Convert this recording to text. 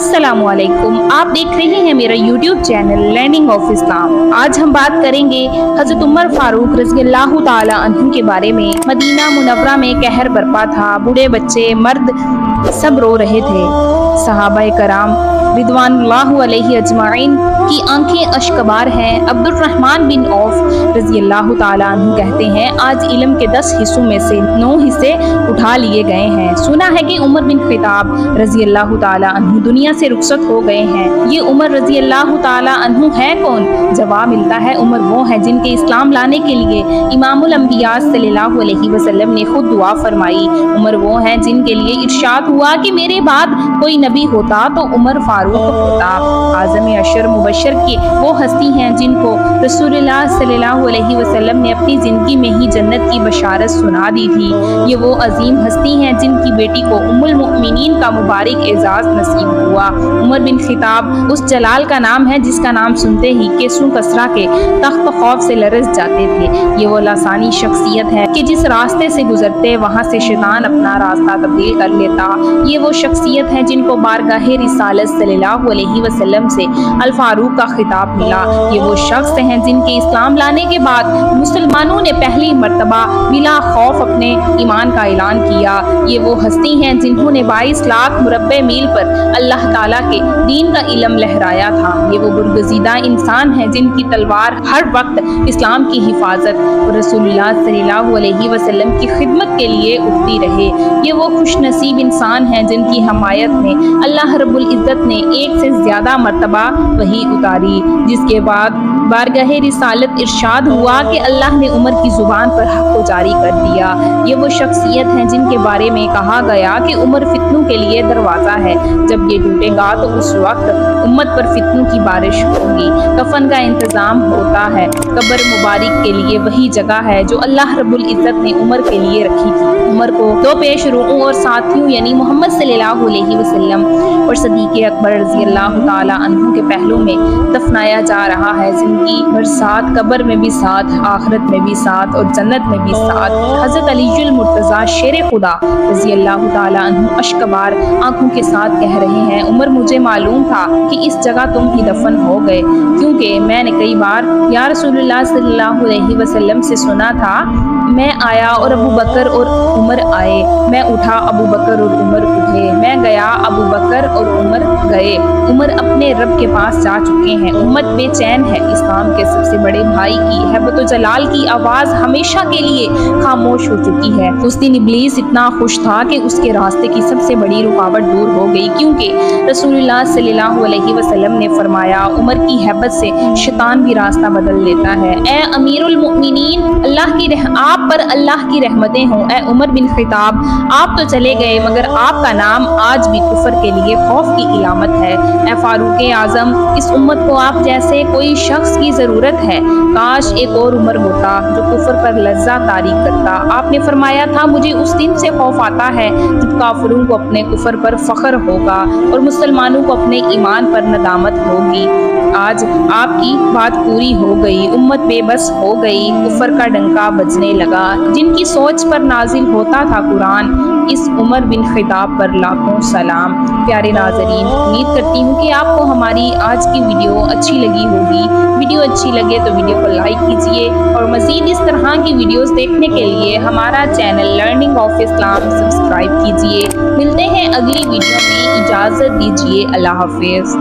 अस्सलाम वालेकुम, आप देख रहे हैं मेरा YouTube channel learning of Islam. आज हम बात करेंगे हज़रत उमर फारूक रज़ियल्लाहु ताला अन्हु के बारे में। मदीना मुनव्वरा में कहर बरपा था, बूढ़े बच्चे मर्द सब रो रहे थे। सहाबाए कराम रिदवानुल्लाह अलैहि अजमाइन की आंखें अश्कबार हैं। अब्दुर्रहमान बिन औफ रज़ियल्लाहु ताला अन्हु कहते हैं, आज इल्म के 10 हिस्सों में से 9 हिस्से उठा लिए गए हैं। सुना है कि उमर बिन खिताब रज़ियल्लाहु ताला अन्हु दुनिया से रुखसत हो गए हैं। ये उमर रज़ियल्लाहु ताला अन्हु है कौन? जवाब मिलता है, उमर वो हैं जिनके इस्लाम लाने के लिए इमामुल अंबिया सल्लल्लाहु अलैहि वसल्लम ने खुद दुआ फरमाई। उमर वो हैं जिनके लिए इरशाद हुआ कि मेरे बाद कोई नबी होता तो उमर फारूक होता। आज़म अशर मुबशर की वो हस्ती हैं जिनको रसूलुल्लाह सल्लल्लाहु अलैहि वसल्लम ने अपनी ज़िंदगी में ही जन्नत की बशारत सुना दी थी। ये वो अजीम हस्ती हैं जिनकी बेटी को उम्मुल मुमिनीन का मुबारक एजाज़ नसीब हुआ। उमर बिन खिताब उस जलाल का नाम है जिसका नाम सुनते ही केसू कसरा के तख्त खौफ से लरज़ जाते थे। ये वो लासानी शख्सियत है कि जिस रास्ते से गुजरते वहाँ से शैतान अपना रास्ता तब्दील कर लेता। ये वो शख्सियत है जिनको बारगाहे रिसालत सल्लल्लाहु अलैहि वसल्लम से अल फारूक का खिताब मिला। ये वो शख्स हैं जिनके इस्लाम लाने के बाद मुसलमानों ने पहली मर्तबा बिला खौफ अपने ईमान का ऐलान किया। ये वो हस्ती हैं जिन्होंने 22 लाख मुरब्बे मील पर अल्लाह ताला के दीन का इल्म लहराया था। ये वो बुरगज़ीदा इंसान हैं जिनकी तलवार हर वक्त इस्लाम की हिफाजत और रसूलुल्लाह सल्लल्लाहु अलैहि वसल्लम की खिदमत के लिए उठती रहे। ये वो खुश नसीब इंसान हैं जिनकी हमायत में अल्लाह रब्बुल इज़्ज़त ने एक से ज़्यादा मर्तबा वही उतारी, जिसके बाद बारगाहे रिसालत इरशाद हुआ कि अल्लाह ने उमर की ज़ुबान पर हक़ को जारी कर दिया। ये वो शख्सियत हैं जिनके बारे में कहा गया कि उमर फितनों के लिए दरवाज़ा है, जब ये टूटेगा तो उस वक्त उम्मत पर फितनों की बारिश होगी। कफन का इंतज़ाम होता है, कब्र मुबारक के लिए वही जगह है जो अल्लाह रब्बुल इज़्ज़त ने उमर के लिए रखी थी। उमर को दो पेश रुओं और साथियों यानी मोहम्मद सल्लल्लाहु अलैहि वसल्लम और सदीक़ अकबर रज़ियल्लाहु ताला अन्हु के पहलू में दफनाया जा रहा है। जिंदगी भर साथ, कब्र में भी साथ, आखिरत में भी साथ और जन्नत में भी साथ। हज़रत अलीजुल मुर्तज़ा शेर खुदा रज़ियल्लाहु ताला अन्हु अश्कबार आंखों के साथ कह रहे हैं, उमर मुझे मालूम था कि इस जगह तुम ही दफन हो गए, क्योंकि मैंने कई बार या रसूलुल्लाह सल्लल्लाहु अलैहि वसल्लम से सुना था, मैं आया और अबू बकर और उमर आए, मैं उठा अबू बकर और उमर उठे, मैं गया अबू बकर और उमर गए। उमर अपने रब के पास जा चुके हैं, उम्मत बेचैन है। इस्लाम के सबसे बड़े भाई की हैबत व जलाल की आवाज़ हमेशा के लिए खामोश हो चुकी है। उस दिन इब्लीस इतना खुश था कि उसके रास्ते की सबसे बड़ी रुकावट दूर हो गई, क्योंकि रसूलुल्लाह सल्लल्लाहु अलैहि वसल्लम ने फरमाया, उमर की हैबत से शैतान भी रास्ता बदल लेता है। ए अमीरुल मुमिनीन, आप पर अल्लाह की रहमतें हों। ए उमर बिन खिताब, आप तो चले गए मगर आपका नाम आज भी कुफर के लिए खौफ की इलामत है। ए फारूक आज़म, इस उम्मत को आप जैसे कोई शख्स की ज़रूरत है। काश एक और उमर होता जो कुफर पर लज्जा तारी करता। आपने फरमाया था, मुझे उस दिन से खौफ आता है जब काफिरों को अपने कुफर पर फख्र होगा और मुसलमानों को अपने ईमान पर नदामत होगी। आज आपकी बात पूरी हो गई, उम्मत बेबस हो गई, कुफर का डंका बजने लगा। जिनकी सोच पर नाजिल होता था कुरान, इस उमर बिन खिताब पर लाखों सलाम। प्यारे नाज़रीन, उम्मीद करती हूँ कि आपको हमारी आज की वीडियो अच्छी लगी होगी। वीडियो अच्छी लगे तो वीडियो को लाइक कीजिए और मज़ीद इस तरह की वीडियोस देखने के लिए हमारा channel learning of Islam subscribe कीजिए। मिलते हैं अगली वीडियो में, इजाज़त दीजिए, अल्लाह हाफ़िज़।